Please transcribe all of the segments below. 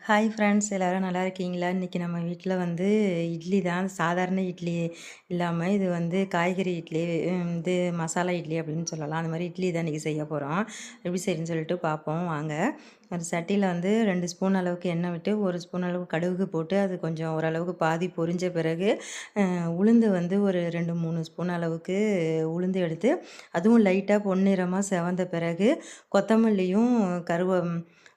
Hi friends, எல்லோரும் நல்லா இருக்கீங்களா? இன்றைக்கி நம்ம வீட்டில் வந்து இட்லி தான். சாதாரண இட்லி இல்லாமல் இது வந்து காய்கறி இட்லி, இது மசாலா இட்லி அப்படின்னு சொல்லலாம். அந்த மாதிரி இட்லி தான் இன்றைக்கி செய்ய போகிறோம். எப்படி செய்யணும்னு சொல்லிட்டு பார்ப்போம் வாங்க. ஒரு சட்டியில் வந்து 2 ஸ்பூன் அளவுக்கு எண்ணெய் விட்டு 1 ஸ்பூன் அளவுக்கு கடுகு போட்டு அது கொஞ்சம் ஓரளவுக்கு பாதி பொரிஞ்ச பிறகு உளுந்து வந்து ஒரு 2 3 ஸ்பூன் அளவுக்கு உளுந்து எடுத்து அதுவும் லைட்டாக பொன்னிறமாக செவந்த பிறகு கொத்தமல்லியும்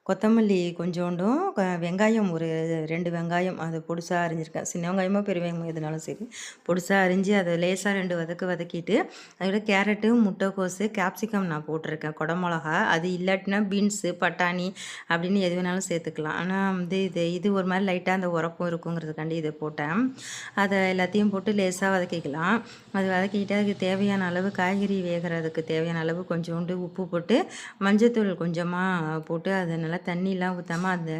கொத்தமல்லி கொஞ்சோண்டும் வெங்காயம் ஒரு 2 வெங்காயம் அது பொடிசா அரிஞ்சிருக்கேன். சின்ன வெங்காயமோ பெரிய வெங்காயம் எதுனாலும் சரி பொடிசா அரிஞ்சு அதை லேசாக 2 வதக்கிட்டு அதோட கேரட்டு, முட்டைக்கோஸு, கேப்சிகம் நான் போட்டிருக்கேன். குடமிளகா அது இல்லாட்டினா பீன்ஸு, பட்டாணி அப்படின்னு எது வேணாலும் சேர்த்துக்கலாம். ஆனால் வந்து இது ஒரு மாதிரி லைட்டாக அந்த உரப்பும் இருக்குங்கிறதுக்காண்டி இதை போட்டேன். அதை எல்லாத்தையும் போட்டு லேசாக வதக்கிக்கலாம். அது வதக்கிக்கிட்டு அதுக்கு தேவையான அளவு காய்கறி வேகிறதுக்கு தேவையான அளவு கொஞ்சோண்டு உப்பு போட்டு மஞ்சத்தூள் கொஞ்சமாக போட்டு அதை நல்லா தண்ணிலாம் ஊற்றாமல் அந்த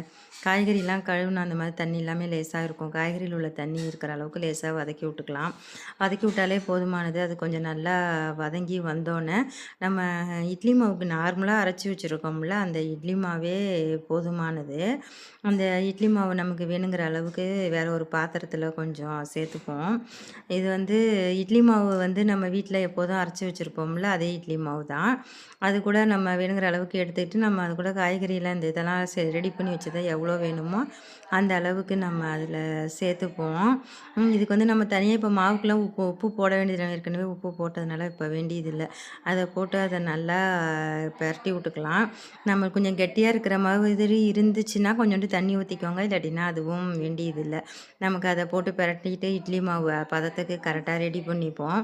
காய்கறிலாம் கழுவுன அந்த மாதிரி தண்ணி எல்லாமே லேசாக இருக்கும். காய்கறியில் உள்ள தண்ணி இருக்கிற அளவுக்கு லேசாக வதக்கி விட்டுக்கலாம். வதக்கி விட்டாலே போதுமானது. அது கொஞ்சம் நல்லா வதங்கி வந்தோடனே நம்ம இட்லி மாவுக்கு நார்மலாக அரைச்சி வச்சுருக்கோம்ல, அந்த இட்லி மாவே போதுமானது. அந்த இட்லி மாவு நமக்கு வேணுங்கிற அளவுக்கு வேறு ஒரு பாத்திரத்தில் கொஞ்சம் சேர்த்துப்போம். இது வந்து இட்லி மாவு வந்து நம்ம வீட்டில் எப்போதும் அரைச்சி வச்சுருப்போம்ல, அதே இட்லி மாவு தான். அது கூட நம்ம வேணுங்கிற அளவுக்கு எடுத்துக்கிட்டு நம்ம அது கூட காய்கறிலாம் இந்த இதெல்லாம் ரெடி பண்ணி வச்சதை எவ்வளோ வேணுமோ அந்த அளவுக்கு நம்ம அதில் சேர்த்துப்போம். இதுக்கு வந்து நம்ம தனியாக இப்போ மாவுக்குலாம் உப்பு போட வேண்டியதில்லை. ஏற்கனவே உப்பு போட்டதுனால இப்போ வேண்டியதில்லை. அதை போட்டு அதை நல்லா பெரட்டி விட்டுக்கலாம். நம்ம கொஞ்சம் கெட்டியாக இருக்கிற மாதிரி இருந்துச்சுன்னா கொஞ்சோண்டு தண்ணி ஊற்றிக்கோங்க. இல்லாட்டினா அதுவும் வேண்டியதில்லை. நமக்கு அதை போட்டு பெரட்டிட்டு இட்லி மாவு பதத்துக்கு கரெக்டாக ரெடி பண்ணிப்போம்.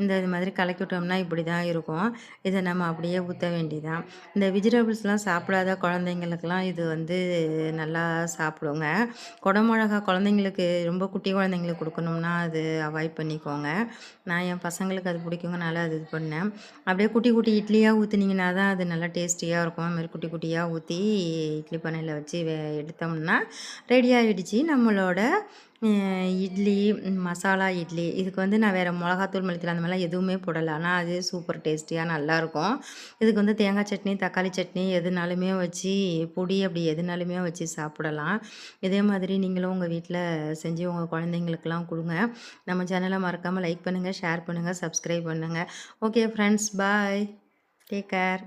இது மாதிரி கலக்கி விட்டோம்னா இப்படி தான் இருக்கும். இதை நம்ம அப்படியே ஊற்ற வேண்டியதான். இந்த வெஜிடபிள்ஸ்லாம் சாப்பிடாத குழந்தைங்களுக்கெல்லாம் இது வந்து நல்லா சாப்பிடுங்க. குடமிளகா குழந்தைங்களுக்கு ரொம்ப குட்டி குழந்தைங்களுக்கு கொடுக்கணும்னா அது அவாய்ட் பண்ணிக்கோங்க. நான் என் பசங்களுக்கு அது பிடிக்குங்கனால அது இது பண்ணேன். அப்படியே குட்டி குட்டி இட்லியாக ஊற்றுனீங்கன்னா தான் அது நல்லா டேஸ்டியாக இருக்கும். அதுமாதிரி குட்டி குட்டியாக ஊற்றி இட்லி பானையில் வச்சு எடுத்தோம்னா ரெடி ஆகிடுச்சு நம்மளோட இட்லி, மசாலா இட்லி. இதுக்கு வந்து நான் வேறு மிளகாத்தூள், மல்லித்தூள் அந்த மாதிரிலாம் எதுவுமே போடலை. ஆனால் அது சூப்பர் டேஸ்டியாக நல்லாயிருக்கும். இதுக்கு வந்து தேங்காய் சட்னி, தக்காளி சட்னி எதுனாலுமே வச்சு பொடி அப்படி எதுனாலுமே வச்சு சாப்பிடலாம். இதே மாதிரி நீங்களும் உங்கள் வீட்டில் செஞ்சு உங்கள் குழந்தைங்களுக்கெல்லாம் கொடுங்க. நம்ம சேனலை மறக்காமல் லைக் பண்ணுங்கள், ஷேர் பண்ணுங்கள், சப்ஸ்கிரைப் பண்ணுங்கள். Okay friends, bye. Take care.